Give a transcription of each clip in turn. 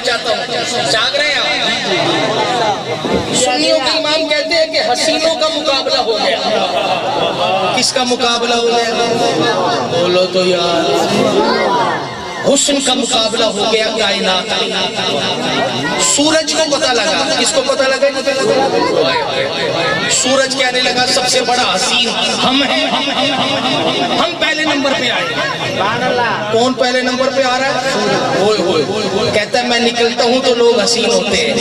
چاہتا ہوں، جاگ رہے ہیں آپ؟ سنیوں کے امام کہتے ہیں کہ حسینوں کا مقابلہ ہو گیا۔ کس کا مقابلہ ہو گیا؟ بولو تو یار، حسن کا مقابلہ ہو گیا کائنات۔ سورج کو پتہ لگا، کس کو پتہ لگا؟ سورج کہنے لگا سب سے بڑا حسین ہم ہیں، ہم پہلے نمبر پہ آئے۔ کون پہلے نمبر پہ آ رہا ہے؟ کہتا ہے میں نکلتا ہوں تو لوگ حسین ہوتے ہیں،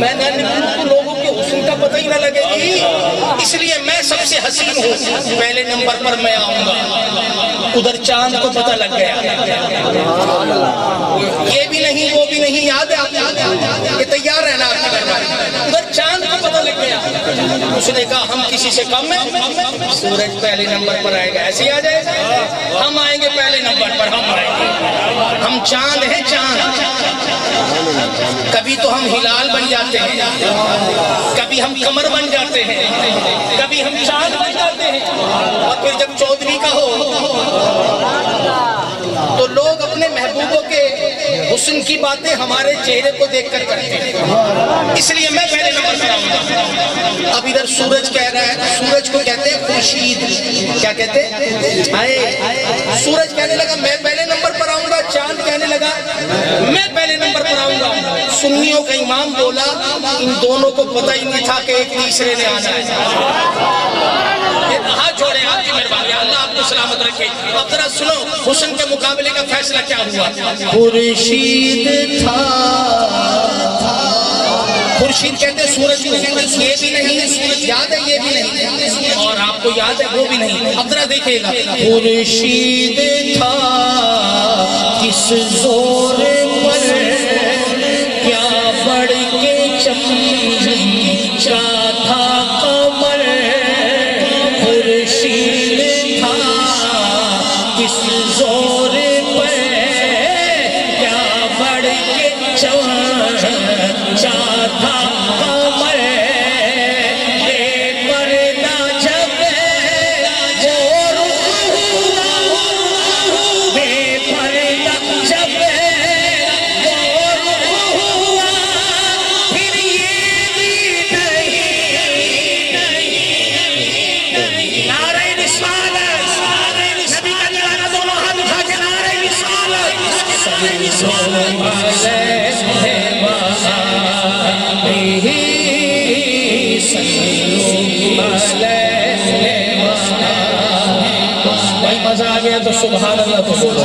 میں نہ نکلوں تو لوگوں کے حسن کا پتہ ہی نہ لگے گی، اس لیے میں سب سے حسین ہوں، پہلے نمبر پر میں آؤں گا۔ ادھر چاند کو پتہ لگ گیا، یہ بھی نہیں وہ بھی نہیں، یاد ہے آپ؟ یہ تیار ہے نا آپ کی درباری؟ ادھر چاند کو پتہ لگ گیا، اس نے کہا ہم کسی سے کم ہیں، سورج پہلے نمبر پر آئے گا، ایسے ہی آ جائے گا، ہم آئیں گے پہلے نمبر پر، ہم آئیں گے، ہم چاند ہیں چاند۔ کبھی تو ہم ہلال بن جاتے ہیں، کبھی ہم قمر بن جاتے ہیں، کبھی ہم چاند بن جاتے ہیں، اور پھر جب چودھری کا ہو تو لوگ اپنے محبوبوں کے حسن کی باتیں ہمارے چہرے کو دیکھ کر کرتے ہیں، اس لیے میں پہلے نمبر پر آؤں گا۔ اب ادھر سورج کہہ رہا ہے، سورج کو کہتے ہیں خورشید، کیا کہتے ہیں؟ سورج کہنے لگا میں پہلے نمبر پر آؤں گا، چاند کہنے لگا میں پہلے نمبر پر آؤں گا۔ سنیوں کا امام بولا ان دونوں کو پتہ ہی نہیں تھا کہ ایک تیسرے نے آنا ہے۔ ہاتھ جوڑے، آپ کی مہربانی، اللہ آپ کو سلامت رکھے۔ اب ذرا سنو حسن کے مقابلے کا فیصلہ کیا ہوا۔ خورشید تھا، خورشید کہتے ہیں سورج کو، یہ بھی نہیں یاد ہے، یہ بھی نہیں، اور آپ کو یاد ہے وہ بھی نہیں۔ اب ذرا دیکھئے گا، خورشید تھا کس زور پر کیا بڑھ کے چمکا تھا قمر، خورشید تھا کس زور پر کیا بڑھ کے چمکا تھا قمر، بے پردہ جب وہ رخ ہوا، بے پردہ جب وہ رخ ہوا، پھر یہ بھی نہیں۔ نعرہ رسالت، نبی کا نعرہ دونوں ہاتھ اٹھا کے نعرہ رسالت، بھائی مزہ آ گیا تو سبحان اللہ تو بولو۔